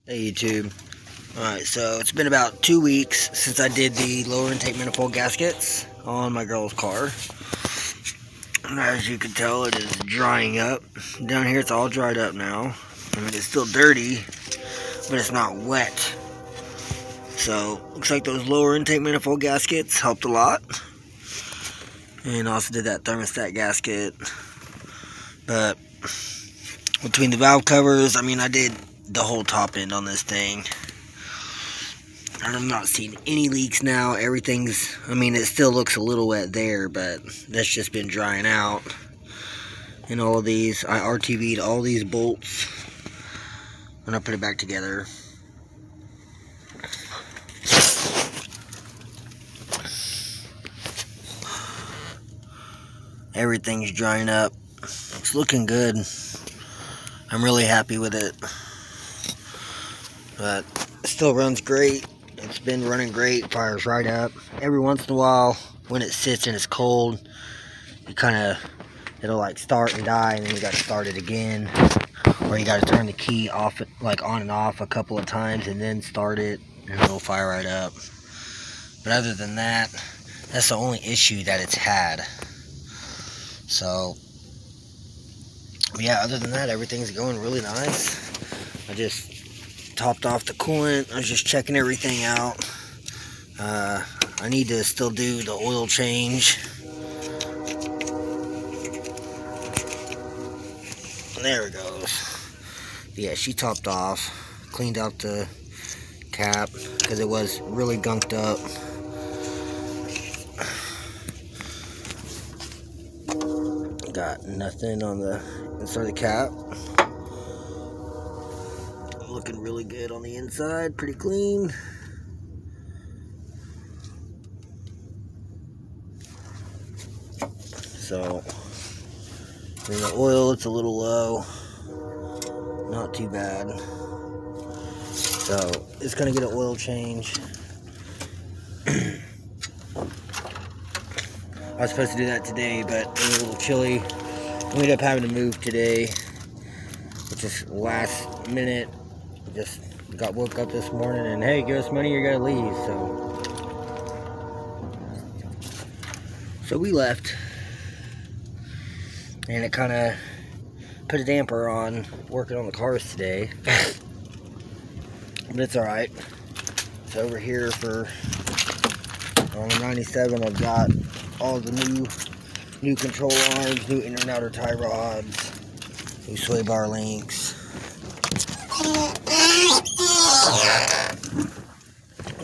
Hey YouTube. Alright, so it's been about 2 weeks since I did the lower intake manifold gaskets on my girl's car. And as you can tell, it is drying up. Down here it's all dried up now. I mean, it's still dirty, but it's not wet. So, looks like those lower intake manifold gaskets helped a lot. And also did that thermostat gasket. But between the valve covers, I mean, I did the whole top end on this thing, and I'm not seeing any leaks now. Everything's, I mean, it still looks a little wet there, but that's just been drying out. And all of these, I RTV'd all these bolts when I put it back together. Everything's drying up. It's looking good. I'm really happy with it. But it still runs great. It's been running great. Fires right up. Every once in a while, when it sits and it's cold, it'll like start and die, and then you got to start it again, or you got to turn the key off, like on and off a couple of times, and then start it, and it'll fire right up. But other than that, that's the only issue that it's had. So yeah, other than that, everything's going really nice. I just topped off the coolant. I was just checking everything out. I need to still do the oil change. There it goes. Yeah, she topped off, cleaned out the cap because it was really gunked up. Got nothing on the inside of the cap. Looking really good on the inside, pretty clean. So, in the oil, it's a little low. Not too bad. So, it's gonna get an oil change. I was supposed to do that today, but it was a little chilly. We ended up having to move today, which is last minute. Just woke up this morning and, hey, give us money, you gotta leave. So we left, and it kind of put a damper on working on the cars today. But it's alright. So over here on the 97, I've got all the new control arms, new inner and outer tie rods, new sway bar links.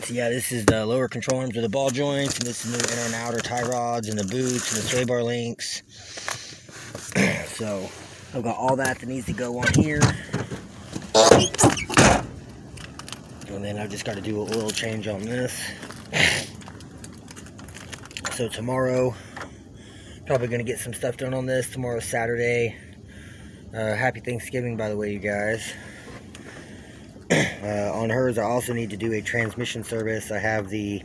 So yeah, this is the lower control arms with the ball joints, and this is new inner and outer tie rods, and the boots, and the sway bar links. So I've got all that needs to go on here. And then I've just got to do an oil change on this. So tomorrow, probably going to get some stuff done on this. Tomorrow's Saturday. Happy Thanksgiving, by the way, you guys. On hers, I also need to do a transmission service. I have the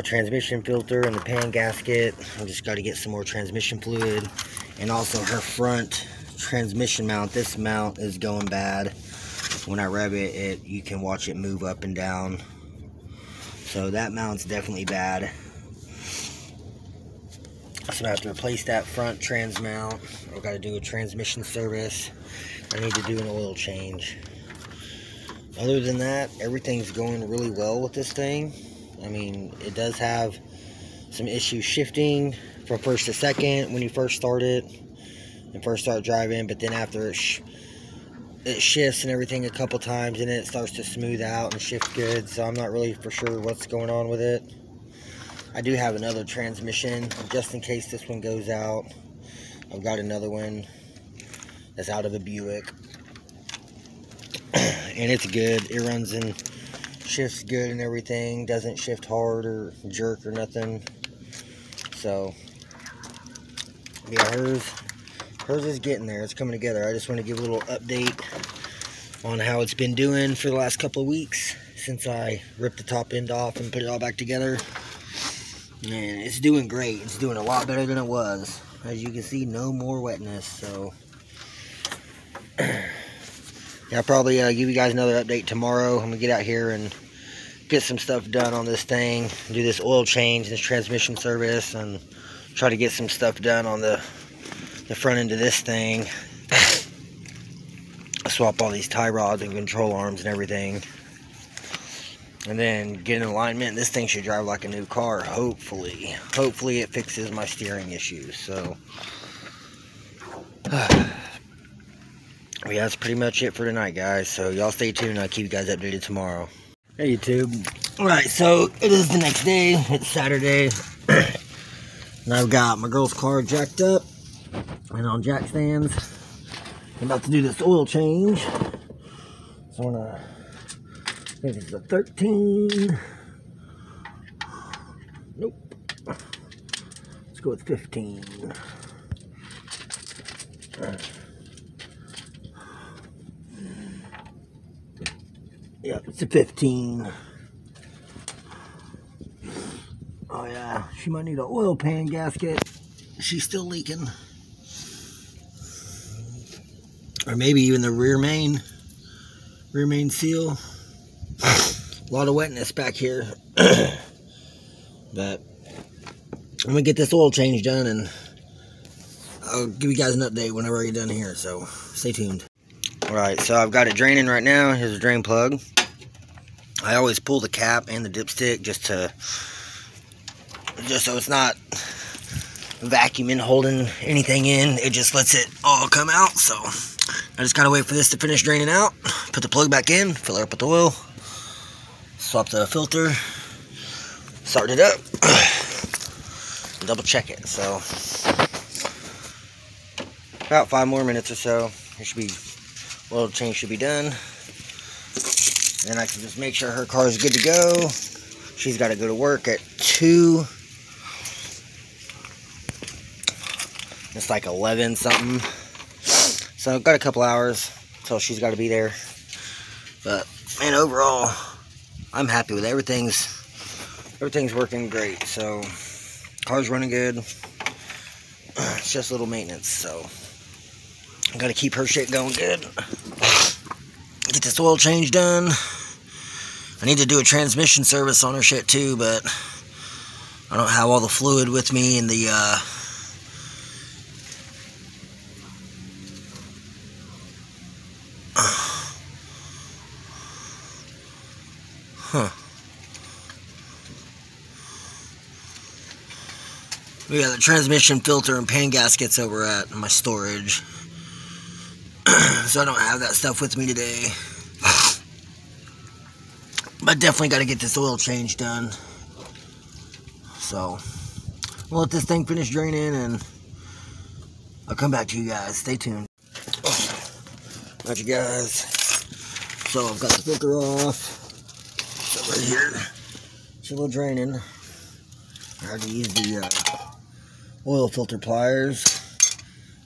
transmission filter and the pan gasket. I just got to get some more transmission fluid. And also her front transmission mount. This mount is going bad. When I rev it, you can watch it move up and down. So that mount's definitely bad. So I have to replace that front trans mount. I've got to do a transmission service. I need to do an oil change. Other than that, everything's going really well with this thing. I mean, it does have some issues shifting from first to second when you first start it and first start driving, but then after it shifts and everything a couple times, and then it starts to smooth out and shift good. So I'm not really for sure what's going on with it. I do have another transmission just in case this one goes out. I've got another one that's out of a Buick, and it's good. It runs and shifts good and everything. Doesn't shift hard or jerk or nothing. So yeah, hers is getting there. It's coming together. I just want to give a little update on how it's been doing for the last couple of weeks since I ripped the top end off and put it all back together. And it's doing great. It's doing a lot better than it was. As you can see, no more wetness. So Yeah, I'll probably give you guys another update tomorrow. I'm gonna get out here and get some stuff done on this thing, do this oil change, this transmission service, and try to get some stuff done on the front end of this thing. Swap all these tie rods and control arms and everything, and then get in alignment. This thing should drive like a new car, hopefully. Hopefully it fixes my steering issues. So yeah, that's pretty much it for tonight, guys. So y'all stay tuned. I'll keep you guys updated tomorrow. Hey YouTube. Alright, so it is the next day. It's Saturday. And I've got my girl's car jacked up and on jack stands. I'm about to do this oil change. So I'm gonna, I think it's a 13. Nope. Let's go with 15. Yep, it's a 15. Oh yeah, she might need an oil pan gasket. She's still leaking. Or maybe even the rear main seal. A lot of wetness back here. But I'm gonna get this oil change done, and I'll give you guys an update whenever I get done here, so stay tuned. Alright, so I've got it draining right now. Here's a drain plug. I always pull the cap and the dipstick just so it's not vacuuming, holding anything in. It just lets it all come out. So I just gotta wait for this to finish draining out, put the plug back in, fill it up with the oil, swap the filter, start it up, double check it. So about 5 more minutes or so, it should be, oil change should be done. Then I can just make sure her car is good to go. She's got to go to work at 2. It's like 11 something. So I've got a couple hours until she's got to be there. But man, overall, I'm happy with it. Everything's working great. So car's running good. It's just a little maintenance. So I got to keep her shit going good. Get this oil change done. I need to do a transmission service on her shit too, but I don't have all the fluid with me in the we got the transmission filter and pan gaskets over at my storage. So I don't have that stuff with me today. But definitely got to get this oil change done. So we'll let this thing finish draining and I'll come back to you guys. Stay tuned. Alright, you guys. So I've got the filter off. It's over here. Still draining. I had to use the oil filter pliers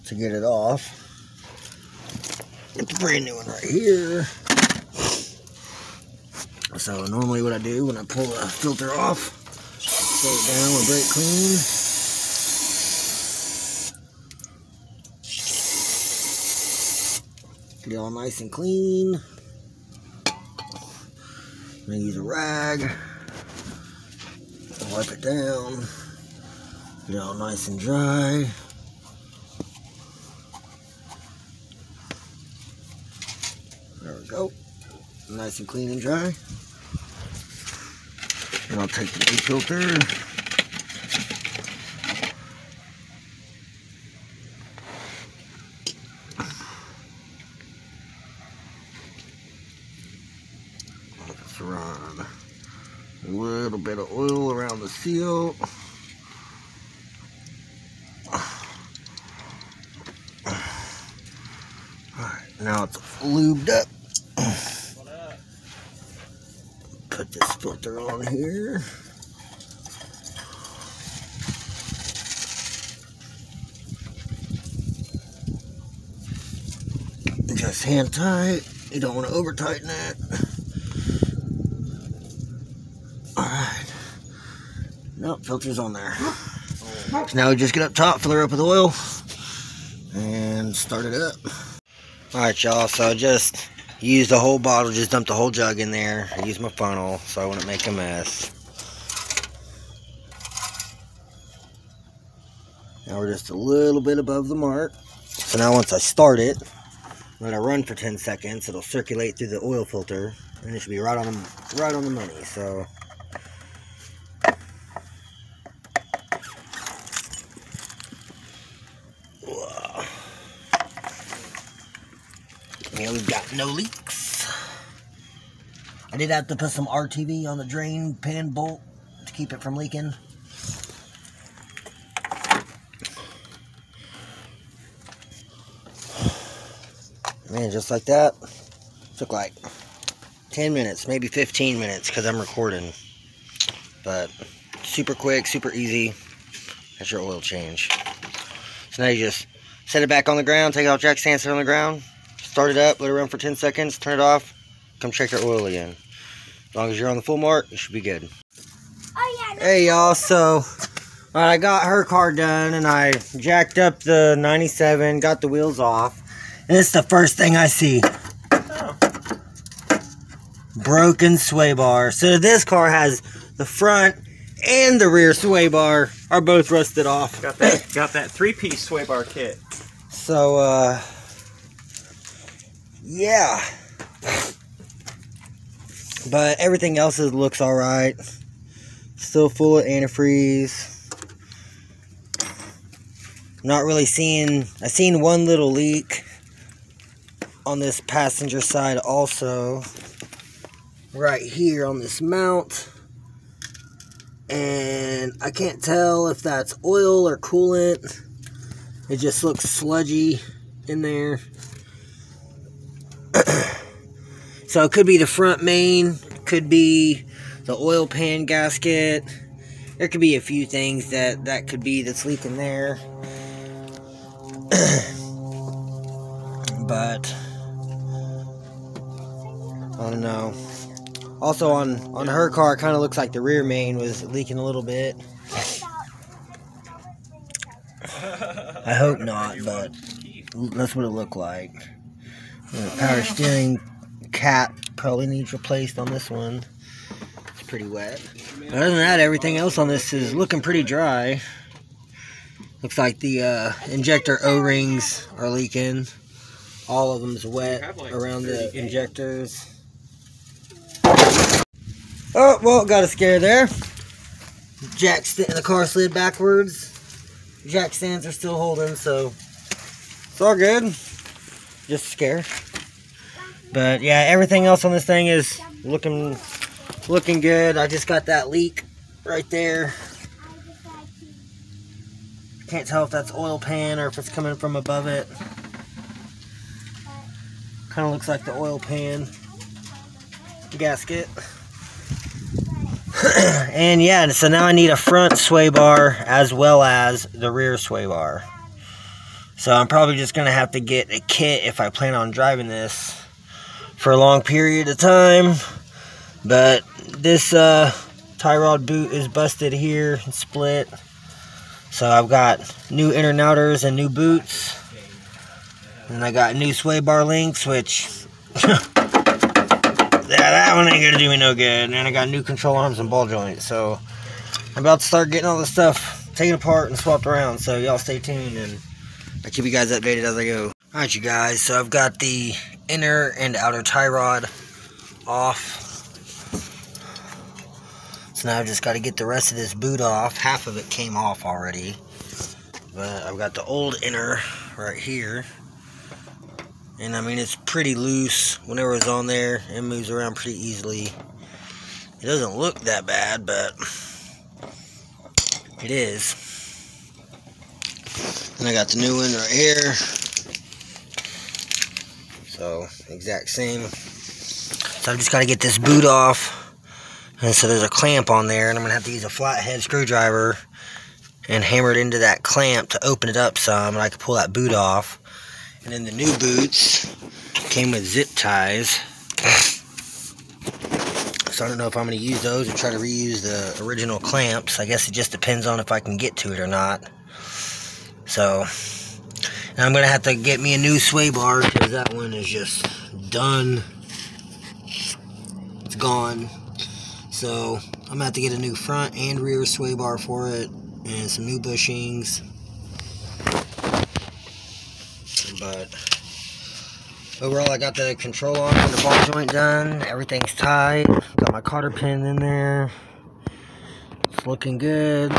to get it off. Get the brand new one right here. So normally what I do when I pull the filter off, set it down with brake clean. Get it all nice and clean. I'm gonna use a rag. Wipe it down. Get it all nice and dry. There we go. Nice and clean and dry. And I'll take the new filter. Let's run a little bit of oil around the seal. Alright, now it's lubed up. Put this filter on here. Just hand tight. You don't want to over tighten it. Alright. Nope, filter's on there. So now we just get up top, fill her up with oil, and start it up. Alright, y'all, so I just use the whole bottle, just dump the whole jug in there. I use my funnel so I wouldn't make a mess. Now we're just a little bit above the mark. So now once I start it, let it run for 10 seconds, it'll circulate through the oil filter, and it should be right on the money. So whoa. Yeah, we've got no leaks. I did have to put some RTV on the drain pan bolt to keep it from leaking. Man, just like that. Took like 10 minutes, maybe 15 minutes because I'm recording. But super quick, super easy. That's your oil change. So now you just set it back on the ground, take out jack stand, set it on the ground, start it up, let it run for 10 seconds, turn it off, come check your oil again. As long as you're on the full mark, you should be good. Oh, yeah, Hey y'all, so I got her car done and I jacked up the 97, got the wheels off. And it's the first thing I see. Oh. Broken sway bar. So this car has the front and the rear sway bar are both rusted off. Got that 3-piece sway bar kit. So yeah. But everything else looks alright. Still full of antifreeze. Not really seeing, I seen one little leak on this passenger side also, right here on this mount, and I can't tell if that's oil or coolant. It just looks sludgy in there. So it could be the front main, could be the oil pan gasket. There could be a few things that could be that's leaking there. But I don't know. Also on her car, it kind of looks like the rear main was leaking a little bit. I hope not, but that's what it looked like. The power steering cap probably needs replaced on this one. It's pretty wet. Other than that, everything else on this is looking pretty dry. Looks like the injector O-rings are leaking. All of them's wet around the injectors. Oh, well, got a scare there. The car slid backwards. Jack stands are still holding, so it's all good. Just a scare. But yeah, everything else on this thing is looking good. I just got that leak right there. Can't tell if that's oil pan or if it's coming from above it. Kind of looks like the oil pan gasket. And yeah, so now I need a front sway bar as well as the rear sway bar. So I'm probably just going to have to get a kit if I plan on driving this for a long period of time. But this tie rod boot is busted here and split. So I've got new inner and outers and new boots. And I got new sway bar links, which that one ain't gonna do me no good. And I got new control arms and ball joints. So I'm about to start getting all this stuff taken apart and swapped around. So y'all stay tuned and I'll keep you guys updated as I go. Alright you guys, so I've got the inner and outer tie rod off. So now I've just got to get the rest of this boot off. Half of it came off already. But I've got the old inner right here. And I mean, it's pretty loose. Whenever it's on there, it moves around pretty easily. It doesn't look that bad, but it is. And I got the new one right here. So, exact same. So I've just got to get this boot off. And so there's a clamp on there, and I'm going to have to use a flathead screwdriver and hammer it into that clamp to open it up some, and I can pull that boot off. And then the new boots came with zip ties. So I don't know if I'm going to use those or try to reuse the original clamps. I guess it just depends on if I can get to it or not. So, and I'm going to have to get me a new sway bar because that one is just done. It's gone. So I'm gonna have to get a new front and rear sway bar for it, and some new bushings. But overall, I got the control arm and the ball joint done. Everything's tight. Got my cotter pin in there. It's looking good.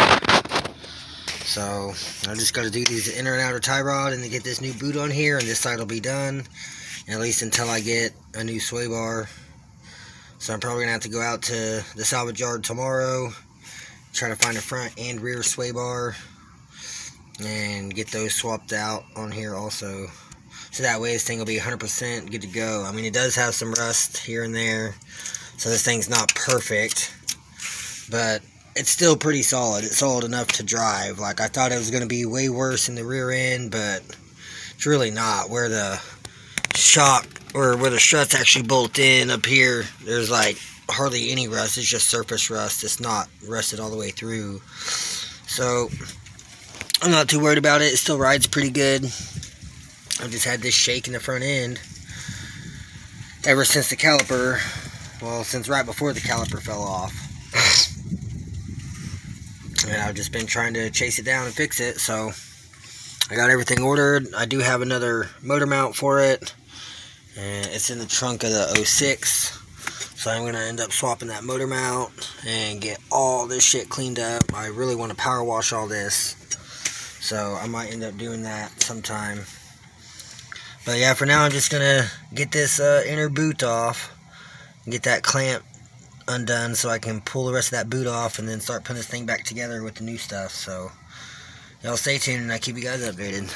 So I just got to do these inner and outer tie rod and then get this new boot on here, and this side will be done, at least until I get a new sway bar. So I'm probably gonna have to go out to the salvage yard tomorrow, try to find a front and rear sway bar, and get those swapped out on here also. So that way this thing will be 100% good to go. I mean, it does have some rust here and there, so this thing's not perfect, but it's still pretty solid. It's solid enough to drive. Like, I thought it was going to be way worse in the rear end, but it's really not. Where the shock, or where the struts actually bolt in up here, there's like hardly any rust. It's just surface rust. It's not rusted all the way through. So I'm not too worried about it. It still rides pretty good. I've just had this shake in the front end ever since the caliper, well, since right before the caliper fell off. And I've just been trying to chase it down and fix it. So I got everything ordered. I do have another motor mount for it, and it's in the trunk of the 06. So I'm going to end up swapping that motor mount and get all this shit cleaned up. I really want to power wash all this, so I might end up doing that sometime. But yeah, for now I'm just going to get this inner boot off and get that clamp undone so I can pull the rest of that boot off and then start putting this thing back together with the new stuff. So y'all stay tuned and I keep you guys updated.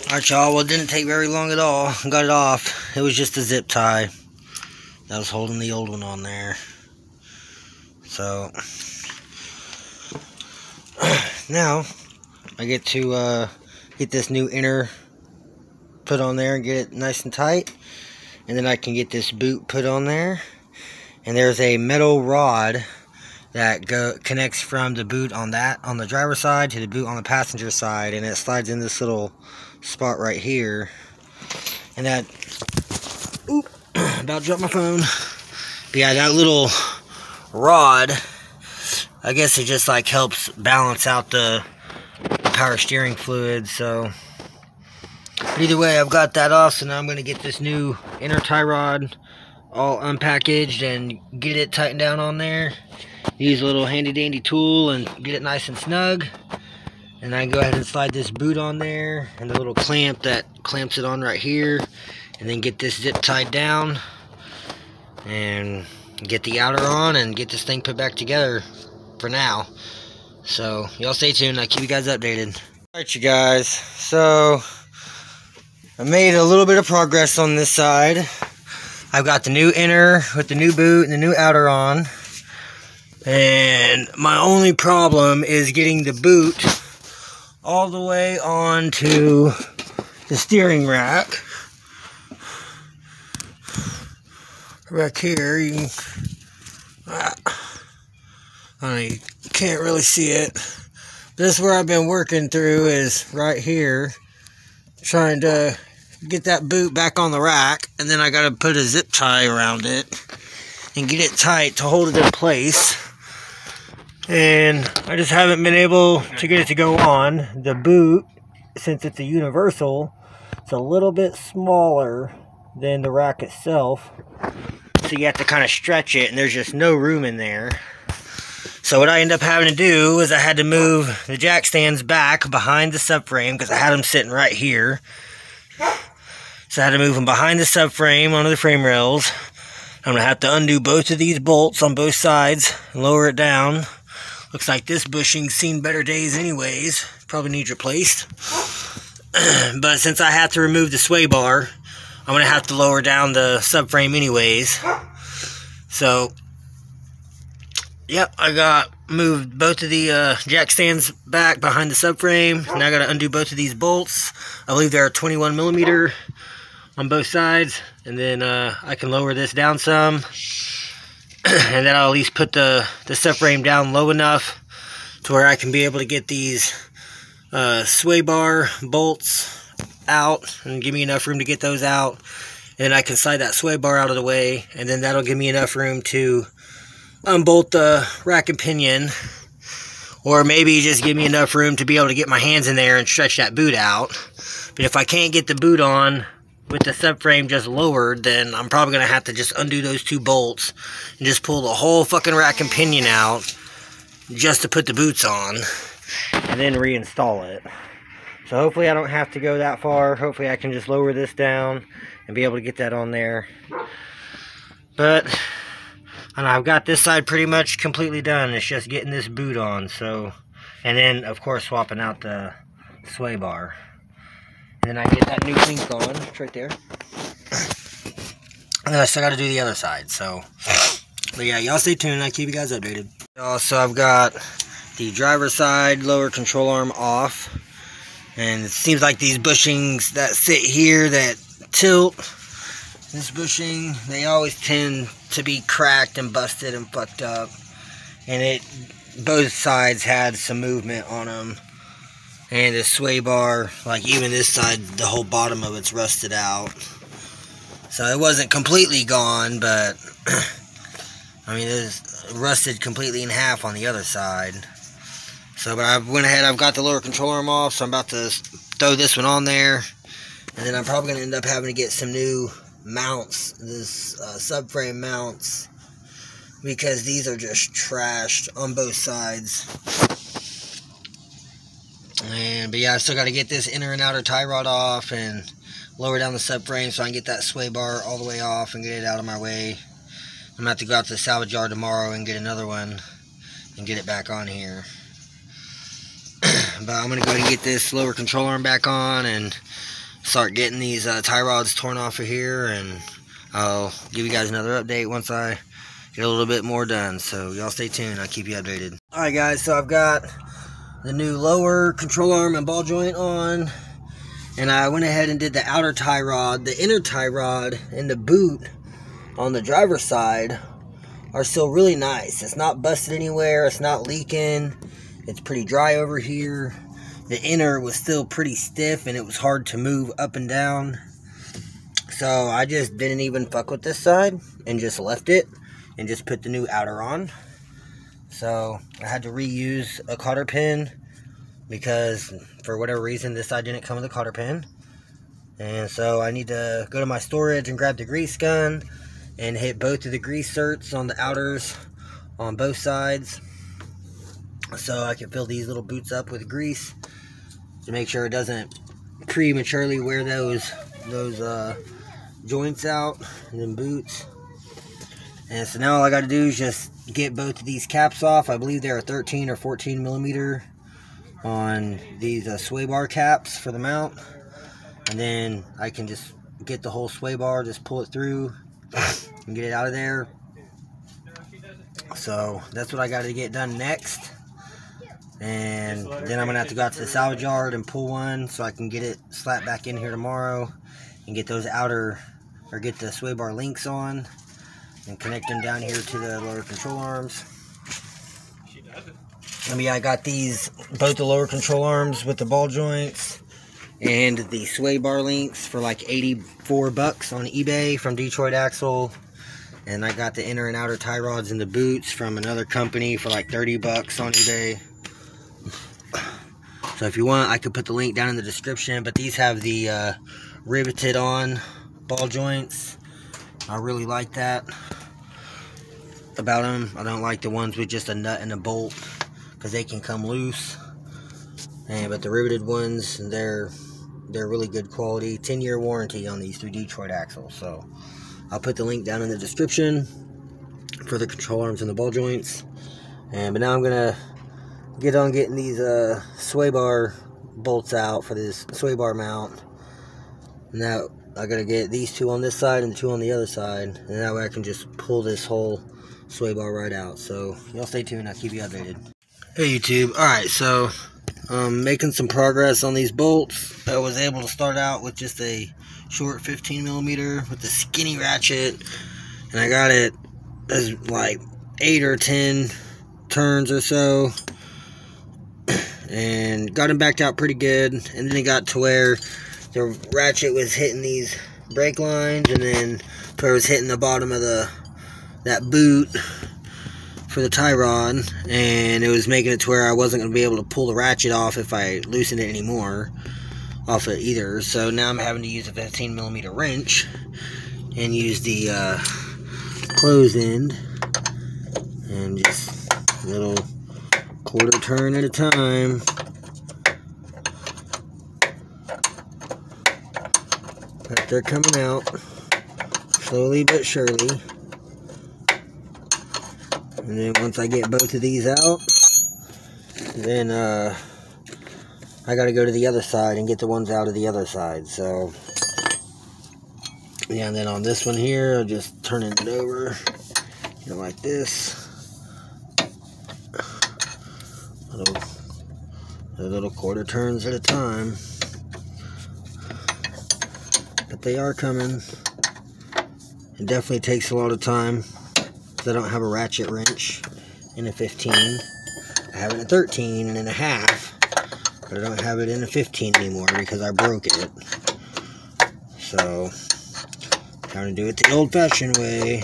Alright y'all, well, it didn't take very long at all. Got it off. It was just a zip tie that was holding the old one on there. So now I get to get this new inner put on there and get it nice and tight, and then I can get this boot put on there. And there's a metal rod that connects from the boot on the driver's side to the boot on the passenger side, and it slides in this little spot right here. And that, oop, about dropped my phone. But yeah, that little rod, I guess it just like helps balance out the power steering fluid. So but either way, I've got that off, so now I'm going to get this new inner tie rod all unpackaged and get it tightened down on there. Use a little handy dandy tool and get it nice and snug. And I go ahead and slide this boot on there and the little clamp that clamps it on right here, and then get this zip tied down and get the outer on and get this thing put back together for now. So y'all stay tuned. I'll keep you guys updated. Alright you guys, so I made a little bit of progress on this side. I've got the new inner with the new boot and the new outer on. And my only problem is getting the boot all the way onto the steering rack. Back here, you can't really see it. This is where I've been working through, is right here. Trying to get that boot back on the rack, and then I gotta put a zip tie around it and get it tight to hold it in place. And I just haven't been able to get it to go on. The boot, since it's a universal, it's a little bit smaller than the rack itself, so you have to kind of stretch it, and there's just no room in there. So what I ended up having to do is I had to move the jack stands back behind the subframe, because I had them sitting right here. So I had to move them behind the subframe onto the frame rails. I'm going to have to undo both of these bolts on both sides and lower it down. Looks like this bushing's seen better days anyways. Probably needs replaced. But since I have to remove the sway bar, I'm going to have to lower down the subframe anyways. So, yep, I moved both of the jack stands back behind the subframe. Now I got to undo both of these bolts. I believe they're 21 millimeter on both sides, and then I can lower this down some, and then I'll at least put the subframe down low enough to where I can be able to get these sway bar bolts out and give me enough room to get those out. and I can slide that sway bar out of the way, and then that'll give me enough room to unbolt the rack and pinion, or maybe just give me enough room to be able to get my hands in there and stretch that boot out. But if I can't get the boot on with the subframe just lowered, then I'm probably going to have to just undo those 2 bolts and just pull the whole fucking rack and pinion out just to put the boots on, and then reinstall it. So hopefully I don't have to go that far. Hopefully I can just lower this down and be able to get that on there. But I know I've got this side pretty much completely done. It's just getting this boot on. So, and then of course swapping out the sway bar. And then I get that new link on. It's right there. And then I still got to do the other side. So, but yeah, y'all stay tuned. I'll keep you guys updated. Also, I've got the driver's side lower control arm off. And it seems like these bushings that sit here that tilt, this bushing, they always tend to be cracked and busted and fucked up. And both sides had some movement on them. And the sway bar, like even this side, the whole bottom of it's rusted out. So it wasn't completely gone, but I mean, it's rusted completely in half on the other side. So, but I went ahead, I've got the lower control arm off, so I'm about to throw this one on there. And then I'm probably going to end up having to get some new mounts, this subframe mounts, because these are just trashed on both sides. But yeah, I still got to get this inner and outer tie rod off and lower down the subframe so I can get that sway bar all the way off and get it out of my way. I'm going to have to go out to the salvage yard tomorrow and get another one and get it back on here. But I'm going to go ahead and get this lower control arm back on and start getting these tie rods torn off of here, and I'll give you guys another update once I get a little bit more done. So y'all stay tuned. I'll keep you updated. Alright guys, so I've got the new lower control arm and ball joint on, and I went ahead and did the outer tie rod. The inner tie rod and the boot on the driver's side are still really nice. It's not busted anywhere, it's not leaking, it's pretty dry over here. The inner was still pretty stiff and it was hard to move up and down, so I just didn't even fuck with this side and just left it and just put the new outer on. So I had to reuse a cotter pin because for whatever reason this side didn't come with a cotter pin. And so I need to go to my storage and grab the grease gun and hit both of the grease certs on the outers on both sides, so I can fill these little boots up with grease to make sure it doesn't prematurely wear those joints out and then boots. And so now all I got to do is just get both of these caps off. I believe they're 13 or 14 millimeter on these sway bar caps for the mount. And then I can just get the whole sway bar, just pull it through and get it out of there. So that's what I got to get done next. And then I'm going to have to go out to the salvage yard and pull one so I can get it slapped back in here tomorrow and get those outer, or get the sway bar links on and connect them down here to the lower control arms. And yeah, I got these, both the lower control arms with the ball joints and the sway bar links for like $84 on eBay from Detroit Axle. And I got the inner and outer tie rods and the boots from another company for like $30 on eBay. So if you want, I could put the link down in the description, but these have the riveted on ball joints. I really like that about them. I don't like the ones with just a nut and a bolt because they can come loose. But the riveted ones, they're really good quality. 10-year warranty on these through Detroit Axle. So I'll put the link down in the description for the control arms and the ball joints. But now I'm gonna get on getting these sway bar bolts out for this sway bar mount. Now I gotta get these two on this side and two on the other side, and that way I can just pull this whole sway bar right out. So y'all stay tuned, I'll keep you updated. Hey YouTube, alright, so making some progress on these bolts. I was able to start out with just a short 15 millimeter with the skinny ratchet, and I got it as like 8 or 10 turns or so, and got them backed out pretty good. And then it got to where the ratchet was hitting these brake lines, and then where it was hitting the bottom of that boot for the tie rod, and it was making it to where I wasn't going to be able to pull the ratchet off if I loosened it anymore off it either. So now I'm having to use a 15mm wrench and use the closed end, and just a little quarter turn at a time. But they're coming out slowly but surely. And then once I get both of these out, then I gotta go to the other side and get the ones out of the other side. So yeah, and then on this one here, I'll just turn it over, like this. Little quarter turns at a time. But they are coming. It definitely takes a lot of time, because I don't have a ratchet wrench in a 15. I have it in a 13 and in a half, but I don't have it in a 15 anymore because I broke it. So, trying to do it the old-fashioned way.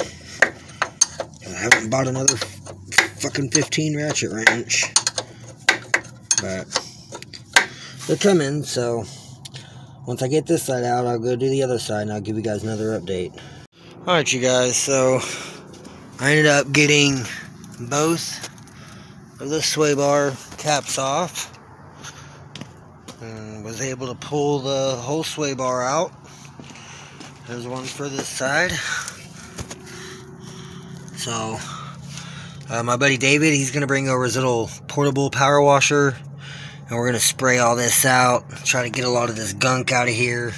I haven't bought another fucking 15 ratchet wrench. But they're coming, so once I get this side out, I'll go do the other side, and I'll give you guys another update. Alright, you guys, so I ended up getting both of the sway bar caps off, and was able to pull the whole sway bar out. There's one for this side. So my buddy David, he's going to bring over his little portable power washer, and we're going to spray all this out, try to get a lot of this gunk out of here.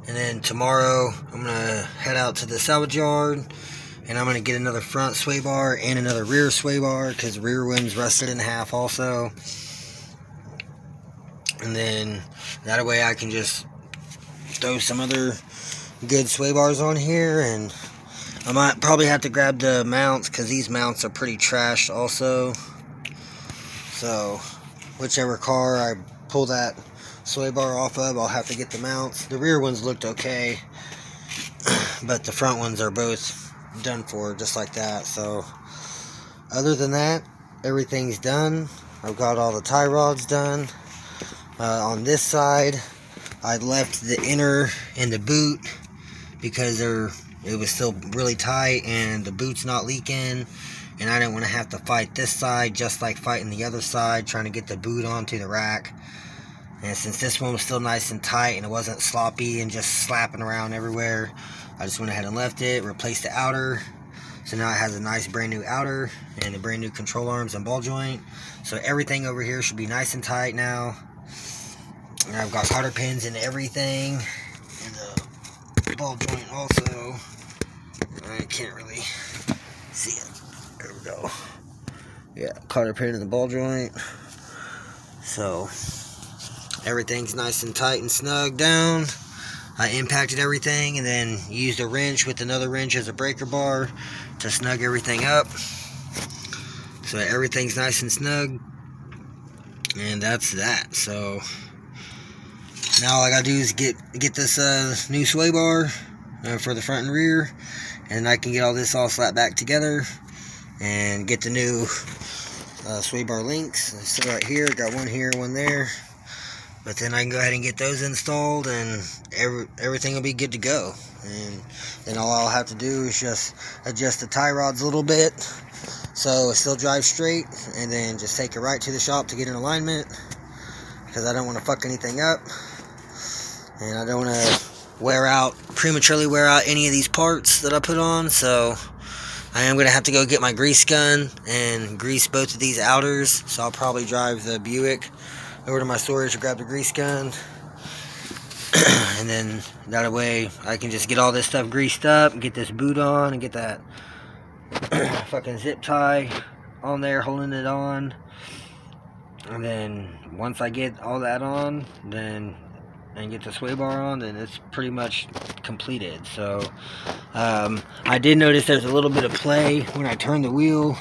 And then tomorrow, I'm going to head out to the salvage yard, and I'm going to get another front sway bar and another rear sway bar, because the rear wind's rusted in half also. And then that way I can just throw some other good sway bars on here, and I might probably have to grab the mounts, because these mounts are pretty trashed also. So whichever car I pull that sway bar off of, I'll have to get the mounts. The rear ones looked okay, but the front ones are both done for, just like that. So other than that, everything's done. I've got all the tie rods done. On this side, I left the inner and the boot because it was still really tight and the boot's not leaking, and I didn't want to have to fight this side just like fighting the other side, trying to get the boot onto the rack. And since this one was still nice and tight and it wasn't sloppy and just slapping around everywhere, I just went ahead and left it, replaced the outer. So now it has a nice brand new outer and the brand new control arms and ball joint. So everything over here should be nice and tight now. And I've got cotter pins and everything, and the ball joint also. I can't really see it. There we go. Yeah, cotter pin in the ball joint. So everything's nice and tight and snug down. I impacted everything and then used a wrench with another wrench as a breaker bar to snug everything up. So everything's nice and snug. And that's that. So now all I gotta do is get this new sway bar for the front and rear, and I can get all this all slapped back together and get the new sway bar links. It's still right here, got one here, one there. But then I can go ahead and get those installed, and everything will be good to go. And then all I'll have to do is just adjust the tie rods a little bit so it still drives straight, and then just take it right to the shop to get an alignment, because I don't want to fuck anything up, and I don't want to prematurely wear out any of these parts that I put on. So I am going to have to go get my grease gun and grease both of these outers. So I'll probably drive the Buick over to my storage to grab the grease gun, and then that way I can just get all this stuff greased up and get this boot on and get that fucking zip tie on there holding it on. And then once I get all that on, then and get the sway bar on, then it's pretty much completed. So I did notice there's a little bit of play when I turn the wheel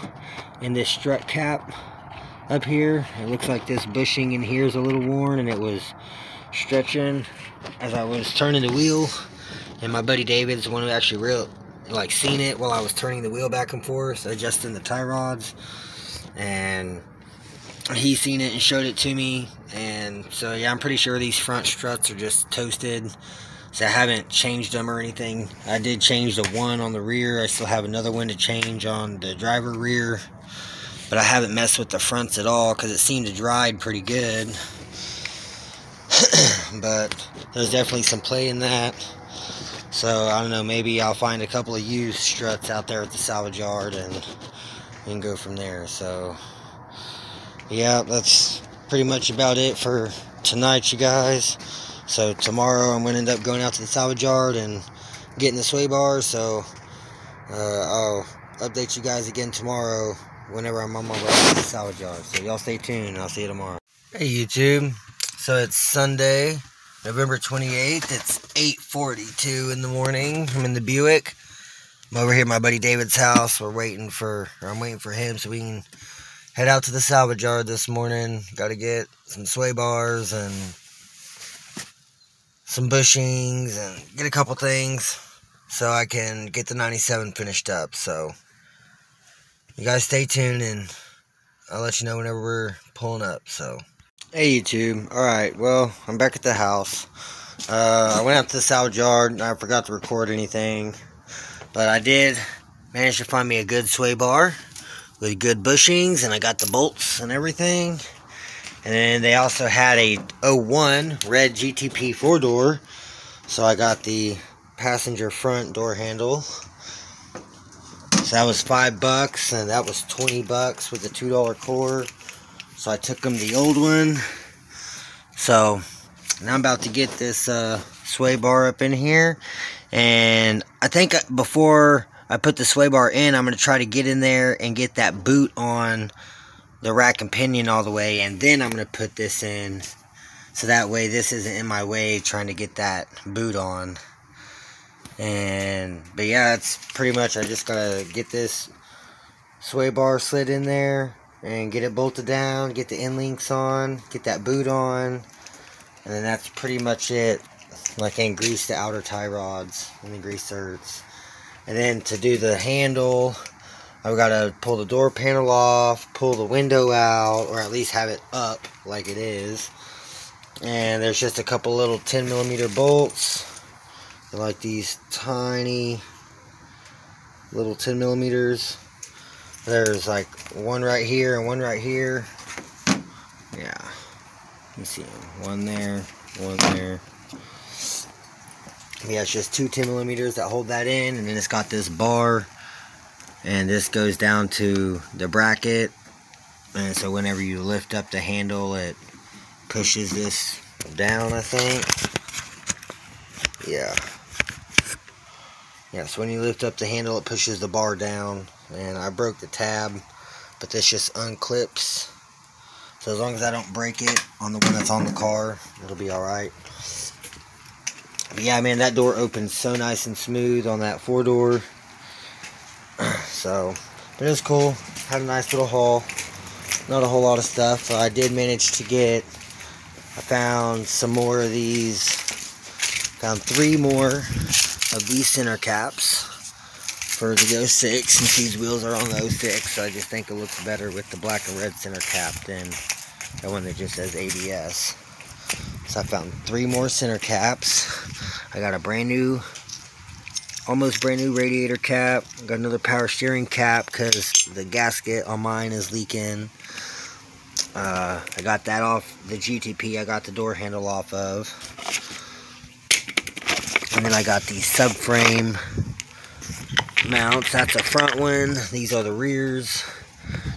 in this strut cap up here. It looks like this bushing in here is a little worn, and it was stretching as I was turning the wheel, And my buddy David's the one who actually seen it while I was turning the wheel back and forth, adjusting the tie rods. And he seen it and showed it to me. And so yeah, I'm pretty sure these front struts are just toasted. So I haven't changed them or anything. I did change the one on the rear. I still have another one to change on the driver rear. But I haven't messed with the fronts at all because it seemed to ride pretty good. But there's definitely some play in that. So I don't know, maybe I'll find a couple of used struts out there at the salvage yard and go from there. So yeah, that's pretty much about it for tonight, you guys. So tomorrow I'm going to end up going out to the salvage yard and getting the sway bars. So I'll update you guys again tomorrow whenever I'm on my way to the salvage yard. So y'all stay tuned and I'll see you tomorrow. Hey YouTube. So it's Sunday, November 28th. It's 8:42 in the morning. I'm in the Buick. I'm over here at my buddy David's house. I'm waiting for him so we can head out to the salvage yard this morning. Got to get some sway bars and some bushings and get a couple things so I can get the 97 finished up. So you guys stay tuned and I'll let you know whenever we're pulling up. So hey YouTube, alright, well, I'm back at the house. I went out to the salvage yard and I forgot to record anything, but I did manage to find me a good sway bar with good bushings, and I got the bolts and everything. And then they also had a 01 red GTP 4-door, so I got the passenger front door handle. So that was $5, and that was $20 with the $2 core. So I took them the old one. So now I'm about to get this sway bar up in here, and I think before I put the sway bar in, I'm going to try to get in there and get that boot on the rack and pinion all the way, and then I'm going to put this in, so that way this isn't in my way trying to get that boot on. But yeah, that's pretty much, I just gotta get this sway bar slid in there and get it bolted down, get the end links on, get that boot on, and then that's pretty much it. And grease the outer tie rods and the grease certs. And then to do the handle, I've got to pull the door panel off, pull the window out, or at least have it up like it is. And there's just a couple little 10mm bolts. They're like these tiny little 10mm. There's like one right here and one right here. Yeah, you see them. One there, one there. Yeah, it's just two 10mm that hold that in, and then it's got this bar, and this goes down to the bracket, and so whenever you lift up the handle, it pushes this down, I think. Yeah, so when you lift up the handle, it pushes the bar down, and I broke the tab, but this just unclips, so as long as I don't break it on the one that's on the car, it'll be alright. But yeah, man, that door opens so nice and smooth on that 4-door. So, but it was cool. Had a nice little haul. Not a whole lot of stuff, but I did manage to get, I found some more of these. Found 3 more of these center caps for the 06, since these wheels are on the 06. So I just think it looks better with the black and red center cap than the one that just says ABS. So I found 3 more center caps. I got a brand new, almost brand new radiator cap. Got another power steering cap because the gasket on mine is leaking. I got that off the GTP. I got the door handle off of. And then I got these subframe mounts. That's a front one. These are the rears.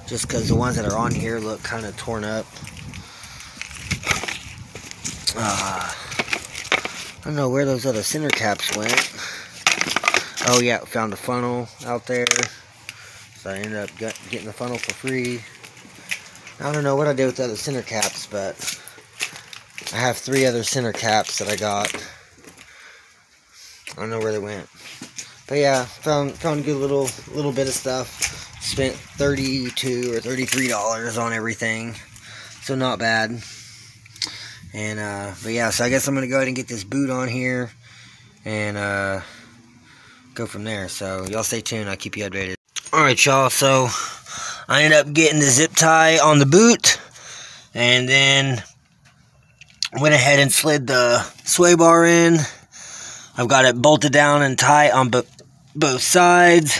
Just because the ones that are on here look kind of torn up. I don't know where those other center caps went. Oh yeah, found a funnel out there. So I ended up getting the funnel for free. I don't know what I did with the other center caps, but I have 3 other center caps that I got. I don't know where they went. But yeah, found a good little bit of stuff. Spent $32 or $33 on everything. So not bad. And but yeah, so I guess I'm gonna go ahead and get this boot on here and go from there. So y'all stay tuned. I'll keep you updated. Alright, y'all. So I ended up getting the zip tie on the boot, and then went ahead and slid the sway bar in. I've got it bolted down and tight on both sides.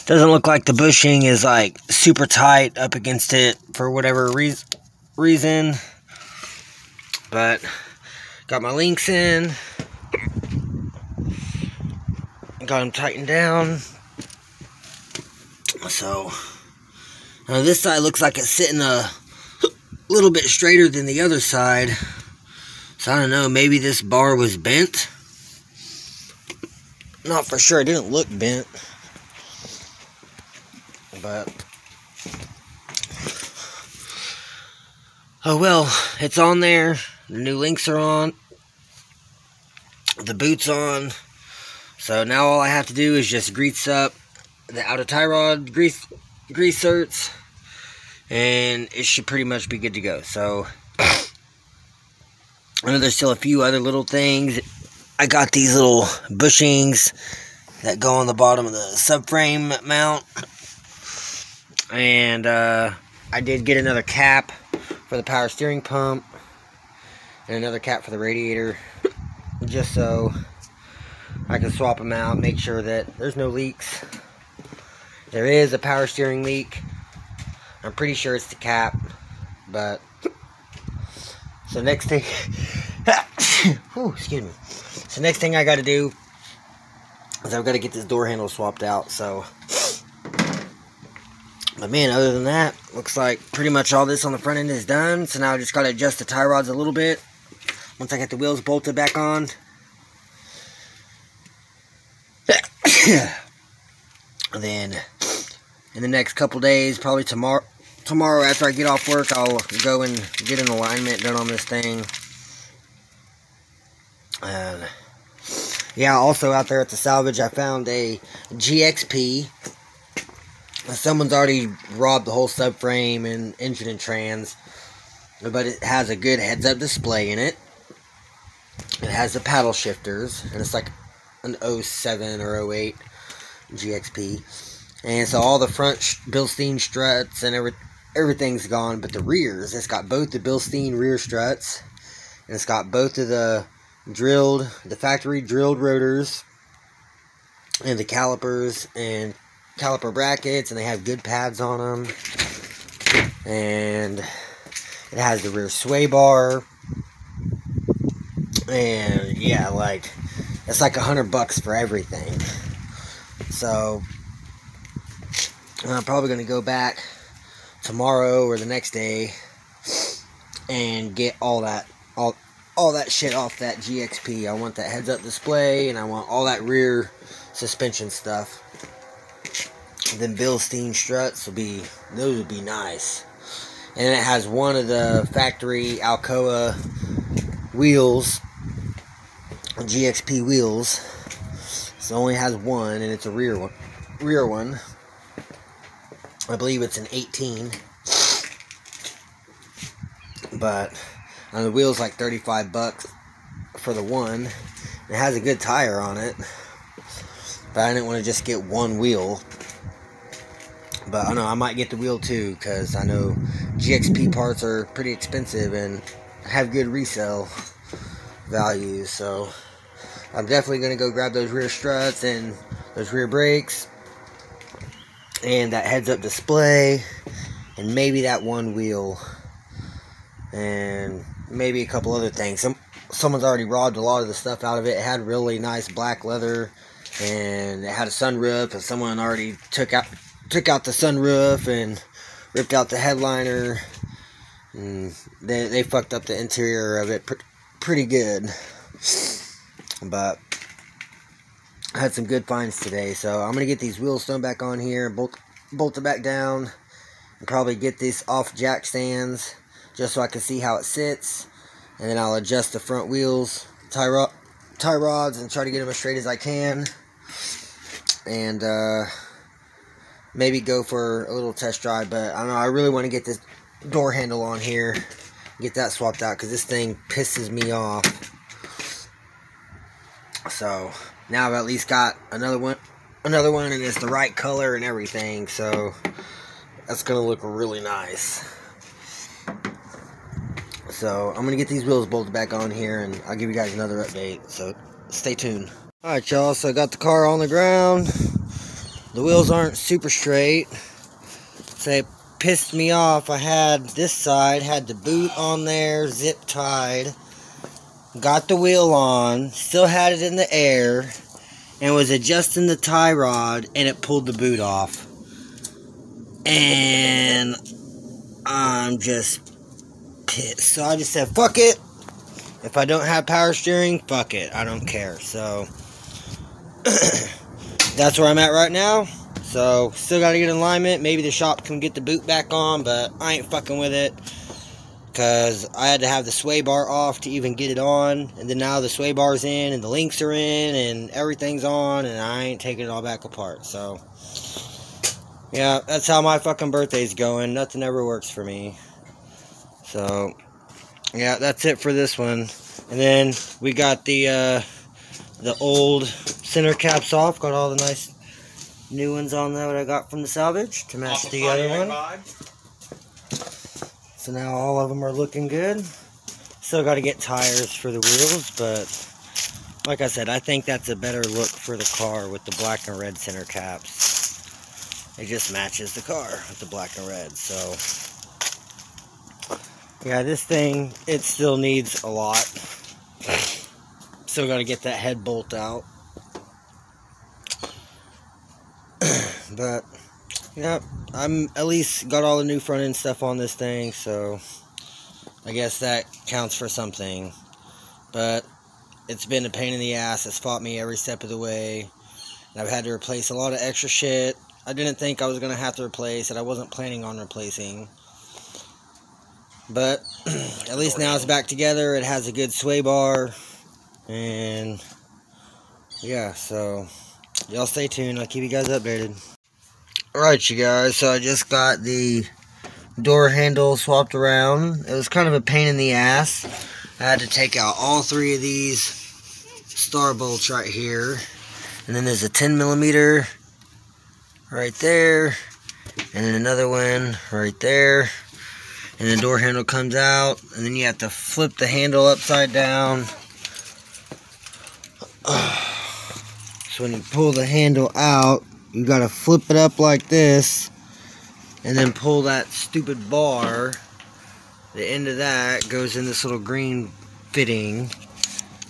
Doesn't look like the bushing is like super tight up against it for whatever reason. But got my links in. Got them tightened down. So this side looks like it's sitting a little bit straighter than the other side. So I don't know, maybe this bar was bent. Not for sure, it didn't look bent. But oh well, it's on there. The new links are on. The boot's on. So now all I have to do is just grease up the outer tie rod grease certs, and it should pretty much be good to go. So I know there's still a few other little things. I got these little bushings that go on the bottom of the subframe mount. And I did get another cap for the power steering pump and another cap for the radiator, just so I can swap them out, make sure that there's no leaks. There is a power steering leak. I'm pretty sure it's the cap, but so next thing whew, excuse me. So next thing I got to do is I've got to get this door handle swapped out. So but man, other than that, looks like pretty much all this on the front end is done. So now I just got to adjust the tie rods a little bit. Once I get the wheels bolted back on. And then in the next couple days, probably tomorrow after I get off work, I'll go and get an alignment done on this thing. And yeah, also out there at the salvage, I found a GXP. Someone's already robbed the whole subframe and engine and trans, but it has a good heads-up display in it. It has the paddle shifters, and it's like an 07 or 08 GXP. And so all the front Bilstein struts and everything's gone, but the rears, it's got both the Bilstein rear struts, and it's got both of the factory drilled rotors, and the calipers and caliper brackets, and they have good pads on them. And it has the rear sway bar, and yeah, like it's like $100 for everything. So I'm probably gonna go back tomorrow or the next day and get all that shit off that GXP. I want that heads-up display, and I want all that rear suspension stuff. Then Bilstein struts would be nice. And it has one of the factory Alcoa wheels, GXP wheels. So it only has one, and it's a rear one. I believe it's an 18. But on the wheel's like $35 for the one. It has a good tire on it. But I didn't want to just get one wheel. But I know I might get the wheel too, because I know GXP parts are pretty expensive and have good resale values. So I'm definitely going to go grab those rear struts and those rear brakes and that heads-up display and maybe that one wheel and maybe a couple other things. Someone's already robbed a lot of the stuff out of it. It had really nice black leather, and it had a sunroof, and someone already took out the sunroof and ripped out the headliner, and they fucked up the interior of it pretty good. But I had some good finds today, so I'm gonna get these wheels thrown back on here, bolt it back down, and probably get this off jack stands just so I can see how it sits, and then I'll adjust the front wheels, tie rods, and try to get them as straight as I can, and maybe go for a little test drive. But I don't know, I really want to get this door handle on here, get that swapped out, because this thing pisses me off. So now I've at least got another one, and it's the right color and everything. So that's gonna look really nice. So I'm gonna get these wheels bolted back on here, and I'll give you guys another update. So stay tuned. All right, y'all. So I got the car on the ground. The wheels aren't super straight, so it pissed me off. I had this side, had the boot on there, zip tied, got the wheel on, still had it in the air, and was adjusting the tie rod, and it pulled the boot off. And I'm just pissed. So I just said, fuck it. If I don't have power steering, fuck it. I don't care. So that's where I'm at right now. So still got to get in alignment. Maybe the shop can get the boot back on, but I ain't fucking with it, because I had to have the sway bar off to even get it on, and then now the sway bar's in and the links are in and everything's on, and I ain't taking it all back apart. So yeah, that's how my fucking birthday's going. Nothing ever works for me. So yeah, that's it for this one. And then we got the old center caps off. Got all the nice new ones on there that I got from the salvage to match the other one. So now all of them are looking good. Still got to get tires for the wheels, but like I said, I think that's a better look for the car with the black and red center caps. It just matches the car with the black and red. So yeah, this thing, it still needs a lot. Still got to get that head bolt out. But yeah, I'm at least got all the new front end stuff on this thing, so I guess that counts for something. But it's been a pain in the ass. It's fought me every step of the way, and I've had to replace a lot of extra shit I didn't think I was gonna have to replace, that I wasn't planning on replacing. But at least now it's back together. It has a good sway bar, and yeah, so y'all stay tuned. I'll keep you guys updated. Alright, you guys, so I just got the door handle swapped around. It was kind of a pain in the ass. I had to take out all three of these star bolts right here, and then there's a 10mm right there, and then another one right there, and the door handle comes out, and then you have to flip the handle upside down. So when you pull the handle out, you gotta flip it up like this, and then pull that stupid bar. The end of that goes in this little green fitting.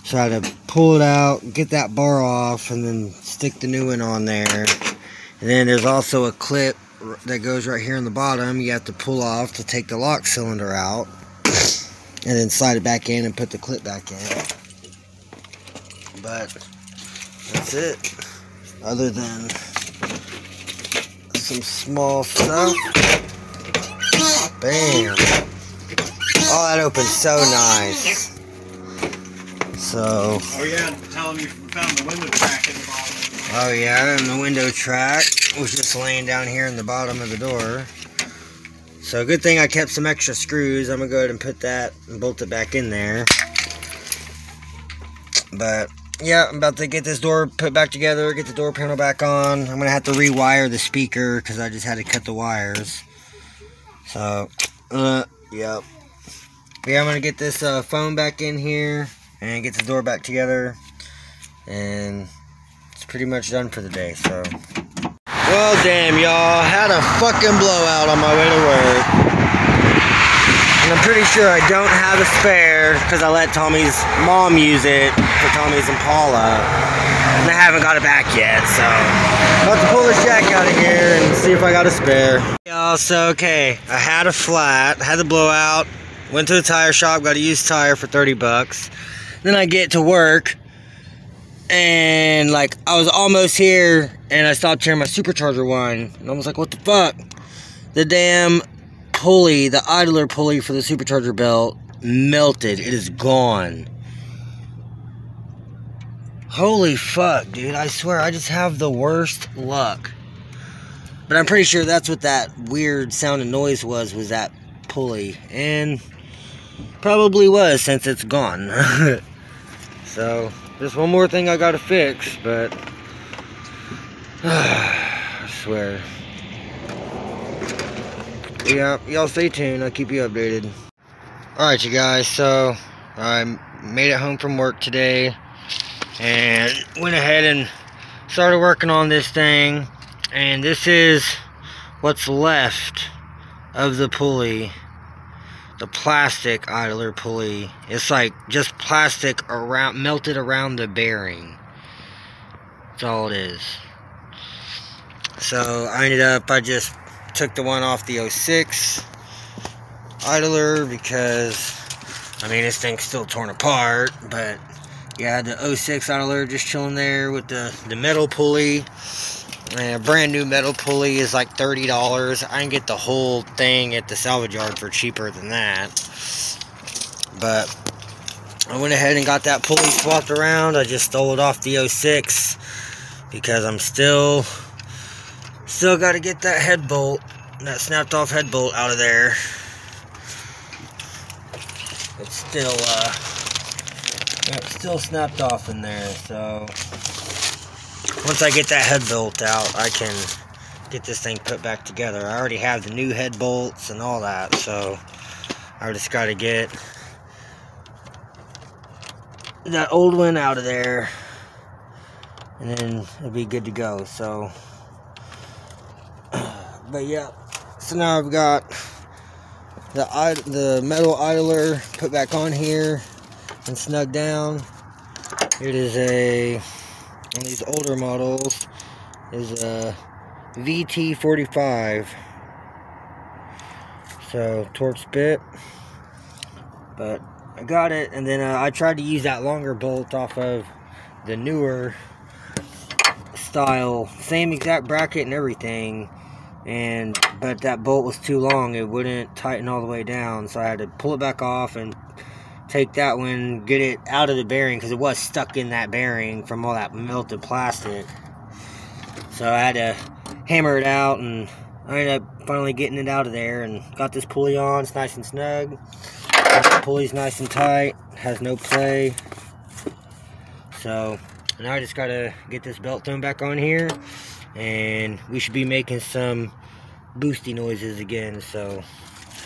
So I had to pull it out, get that bar off, and then stick the new one on there. And then there's also a clip that goes right here in the bottom. You have to pull off to take the lock cylinder out, and then slide it back in and put the clip back in. But that's it. Other than some small stuff. Bam. Oh, that opens so nice. So. Oh yeah, tell them you found the window track in the bottom. Oh yeah, and the window track was just laying down here in the bottom of the door. So good thing I kept some extra screws. I'm gonna go ahead and put that and bolt it back in there. But yeah, I'm about to get this door put back together, get the door panel back on. I'm gonna have to rewire the speaker because I just had to cut the wires. So, yep. But yeah, I'm gonna get this phone back in here and get the door back together, and it's pretty much done for the day. So, well, damn, y'all, had a fucking blowout on my way to work. And I'm pretty sure I don't have a spare because I let Tommy's mom use it for Tommy's Impala, and I haven't got it back yet. So I'm about to pull this jack out of here and see if I got a spare. Y'all, so okay, I had a flat, had the blowout, went to the tire shop, got a used tire for 30 bucks. Then I get to work, and like I was almost here, and I stopped hearing my supercharger whine, and I was like, what the fuck? The damn pulley, the idler pulley for the supercharger belt melted. It is gone. Holy fuck, dude. I swear, I just have the worst luck. But I'm pretty sure that's what that weird sound and noise was that pulley. And probably was, since it's gone. So, Just one more thing I gotta fix, but I swear. Yeah, y'all stay tuned. I'll keep you updated. Alright, you guys, so I made it home from work today and went ahead and started working on this thing. And this is what's left of the pulley, the plastic idler pulley. It's like just plastic around, melted around the bearing. That's all it is. So I just took the one off the 06 idler because, I mean, this thing's still torn apart, but yeah, the 06 idler just chilling there with the metal pulley. And a brand new metal pulley is like $30. I can get the whole thing at the salvage yard for cheaper than that. But I went ahead and got that pulley swapped around. I just stole it off the 06 because I'm still got to get that head bolt, that snapped off head bolt out of there. It's still snapped off in there, so once I get that head bolt out, I can get this thing put back together. I already have the new head bolts and all that, so I just got to get that old one out of there, and then it'll be good to go. So, but yeah, so now I've got the metal idler put back on here and snug down. It is one of these older models is a VT45, so Torx bit, but I got it. And then I tried to use that longer bolt off of the newer style, same exact bracket and everything, but that bolt was too long. It wouldn't tighten all the way down, so I had to pull it back off and take that one, get it out of the bearing, because it was stuck in that bearing from all that melted plastic. So I had to hammer it out, and I ended up finally getting it out of there and got this pulley on. It's nice and snug. The pulley's nice and tight, has no play. So now I just gotta get this belt thrown back on here, and we should be making some boosty noises again. So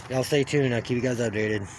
y'all stay tuned. I'll keep you guys updated.